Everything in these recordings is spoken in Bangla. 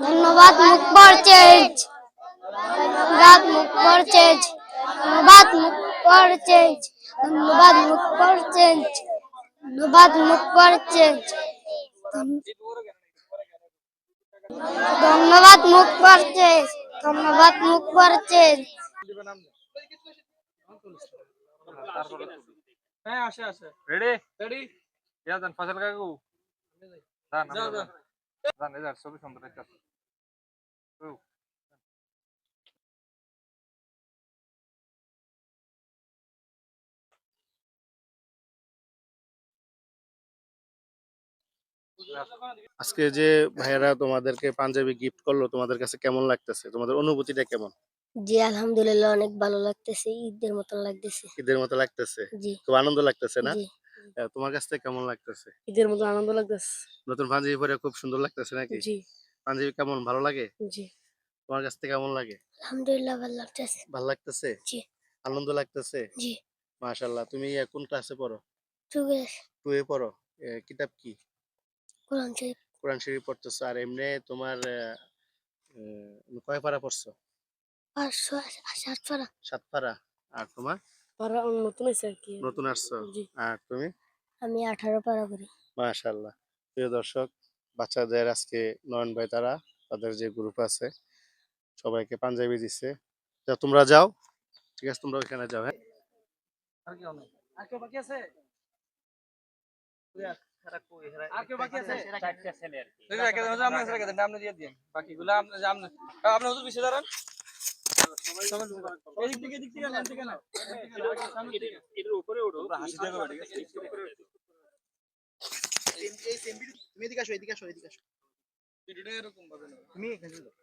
ধন্যবাদ মুখবর চেজ, ধন্যবাদ মুখবর চেজ, ধন্যবাদ মুখবর চেজ, ধন্যবাদ মুখবর চেজ, ধন্যবাদ মুখবর চেজ, ধন্যবাদ মুখবর চেজ, ধন্যবাদ মুখবর চেজ। হ্যাঁ আসে আসে রেডি রেডি ইয়া দেন ফজল কাকু দান যাও যাও দান এদার ছবি সুন্দর একটা আজকে যে ভাইয়ারা তোমাদেরকে পাঞ্জাবি গিফট করলো, তোমাদের কাছে কেমন লাগতেছে? তোমাদের অনুভূতিটা কেমন? জি আলহামদুলিল্লাহ অনেক ভালো লাগতেছে, ঈদের মতন লাগতেছে। ঈদের মতো লাগতেছে? জি খুব আনন্দ লাগতেছে না? জি তোমার কাছ থেকে কেমন লাগতেছে? ঈদের মতো আনন্দ লাগতেছে। নতুন পাঞ্জাবি পরে খুব সুন্দর লাগতেছে নাকি? জি পাঞ্জাবি কেমন, ভালো লাগে? জি তোমার কাছ থেকে কেমন লাগে? আলহামদুলিল্লাহ ভালো লাগতেছে। ভালো লাগতেছে? জি আনন্দ লাগতেছে? জি মাশাআল্লাহ। তুমি কোন ক্লাসে পড়ো? চুগে 2 এ পড়ো? কিতাব কি? কোরআন শরীফ কোরআন শরীফ পড়তেছো। আর এমনি তোমার কয় পারা পড়ছো? 500 পারা 7 পারা। আর তোমার? পারা নতুন হয়েছে আর কি। নতুন আসছো? জি আর তুমি? আমি 18 পারা করি। মাশাআল্লাহ। প্রিয় দর্শক, বাচ্চাদের আজকে নয়ন ভাই তারা তাদের যে গ্রুপ আছে সবাইকে পাঞ্জাবি দিচ্ছে। তোমরা যাও, ঠিক আছে, তোমরা ওইখানে যাও। হ্যাঁ, আর কি অনেক আর কেউ বাকি আছে আর কেউ বাকি আছে চারটা ছেলে আর কি রেখে দেন আপনি রেখে দেন আপনি দিয়ে দিন বাকিগুলো আপনি আপনি হুজুর পিছে দাঁড়ান এদিক থেকে না থেকে না এর উপরে ওঠো হাসি দেখো ঠিক আছে এই সেমবি তুমি এদিকে আসো, এদিকে আসো, এদিকে আসো। ভিডিওটা এরকম ভাবে না তুমি এখানে যাও।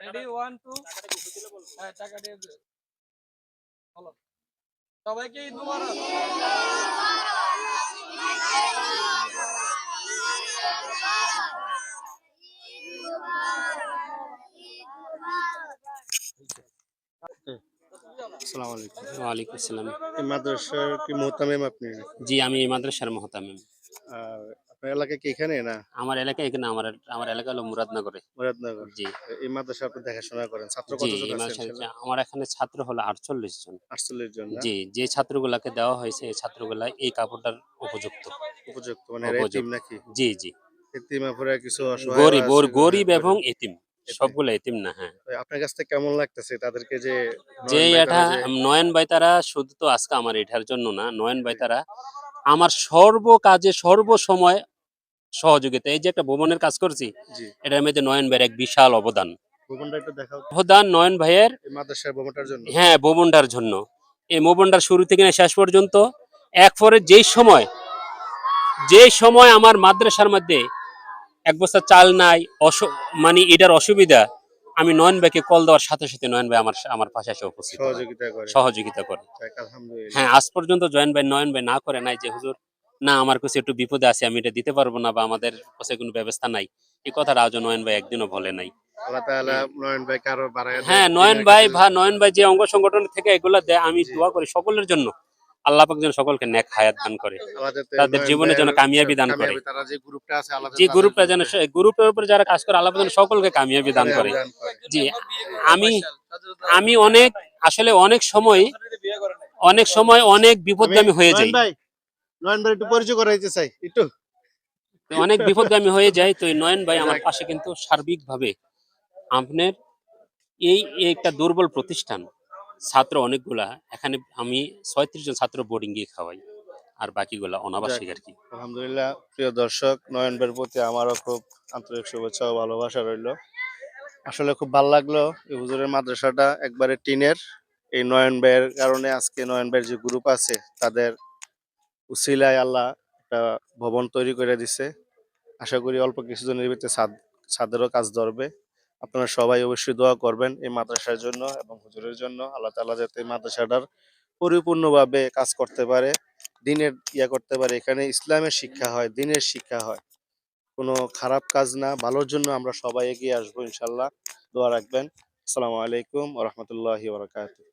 রেডি 1 2 হ্যাঁ টাকা দিয়ে বলো সবাইকে ঈদ মোবারক আসসালামু আলাইকুম। ওয়ালাইকুম আসসালাম। এই মাদ্রাসার কি মোহতামিম আপনি? জি, আমি এই মাদ্রাসার মোহতামিম। আর আপনার এলাকা কি এখানে না? আমার এলাকা এখানে, আমার এলাকা হলো মুরাদনগরে। মুরাদনগর। জি, এই মাদ্রাসা আপনি দেখাশোনা করেন। ছাত্র জি, কতজন এই আছে মাদ্রাসা ইনশাআল্লাহ? আমার এখানে ছাত্র হলো 48 জন। 48 জন না? জি, যে ছাত্রগুলাকে দেওয়া হয়েছে এই ছাত্রগুলা এই কাপড়টার উপযুক্ত। উপযুক্ত মানে এরা এতিম উপযুক্ত। নাকি? জি, জি। এতিম অপরে কিছু অসহায়ও আছে, গরিব এবং গরিব এতিম। এতিম। সবগুলা এতিম না, হ্যাঁ। আপনার কাছ থেকে কেমন লাগতেছে তাদেরকে যে যে নয়ন ভাই এটা তারা যে নয়ন ভাই তারা শুধু তো আজকে আমার এটার জন্য না, নয়ন ভাই তারা আমার সর্ব কাজে সর্বসময় সহযোগিতা। এই যে একটা ভবনের কাজ করছি, জি এটার মধ্যে নয়ন ভাইয়ের এক বিশাল অবদান। ভবনটা একটু দেখাও তো। অবদান নয়ন ভাইয়ের, এই মাদ্রাসার ভবনটার জন্য। হ্যাঁ, ভবনটার জন্য। এই ভবনটার শুরু থেকে নিয়ে শেষ পর্যন্ত এক পরে যেই সময় আমার মাদ্রাসার মধ্যে এক বস্তা চাল নাই, মানে এটার অসুবিধা, আমি নয়ন ভাইকে কল দেওয়ার সাথে সাথে নয়ন ভাই আমার পাশে এসে উপস্থিত হয়, সহযোগিতা করে। সহযোগিতা করে। যাক আলহামদুলিল্লাহ। হ্যাঁ, আজ পর্যন্ত নয়ন ভাই না করে নাই যে হুজুর না আমার কাছে একটু বিপদে আছে, আমি এটা দিতে পারবো না, বা আমাদের কাছে কোনো ব্যবস্থা নাই। এই কথাটা আজও নয়ন ভাই একদিনও বলে নাই। আল্লাহ তাআলা নয়ন ভাইকে আরো বাড়ায় দেন হ্যাঁ, দিনের কাজে। নয়ন ভাই যে অঙ্গ সংগঠন থেকে এগুলা দেয়, আমি জি দোয়া করি সকলের জন্য আল্লাহ পাক যেন সকলকে নেক হায়াত দান করে, আল্লাহ যাতে তাদের নয়ন জীবনে যেন ভাইয়ের কামিয়াবি দান করে। কামিয়াবি তারা যে গ্রুপটা আছে আল্লাহ যে যাতে তাদের গ্রুপটা যেন গ্রুপের উপর যারা কাজ করে আল্লাহ পাক যেন সকলকে কামিয়াবি দান করে। দান করে। জি, আমি আমি অনেক আসলে অনেক সময় অনেক আমি বিপদগামী হয়ে যাই, নয়ন ভাই একটু পরিচয় করাইতে চাই একটু। অনেক বিপদগামী হয়ে যায়। তো এই নয়ন ভাই আমার যাক পাশে কিন্তু সার্বিকভাবে আপনার এই একটা দুর্বল প্রতিষ্ঠান, ছাত্র অনেকগুলা এখানে, আমি 36 জন ছাত্র বোর্ডিং গিয়ে খাওয়াই, আর বাকিগুলা যাক অনাবাসিক আর কি। আলহামদুলিল্লাহ। প্রিয় দর্শক, নয়ন ভাইয়ের প্রতি আমারও খুব আন্তরিক শুভেচ্ছা ও ভালোবাসা রইল। আসলে খুব ভালো লাগলো এই হুজুরের মাদ্রাসাটা একবারে টিনের। এই নয়ন ভাইয়ের কারণে আজকে নয়ন ভাইয়ের যে গ্রুপ আছে তাদের উসিলায় আল্লাহ একটা ভবন তৈরি করে দিছে। আশা করি অল্প কিছুদিনের ভিতরে ছাদেরও কাজ ধরবে। আপনারা সবাই অবশ্যই দোয়া করবেন এই মাদ্রাসার জন্য এবং হুজুরের জন্য। আল্লাহ তাআলা যাতে এই মাদ্রাসাটার পরিপূর্ণভাবে কাজ করতে পারে, দিনের করতে পারে। এখানে ইসলামের শিক্ষা হয়, দিনের শিক্ষা হয়। কোনো খারাপ কাজ না, ভালোর জন্য আমরা সবাই এগিয়ে আসবো ইনশাআল্লাহ। দোয়া রাখবেন। আসসালামু আলাইকুম ওয়া রাহমাতুল্লাহি ওয়া বারাকাতুহু।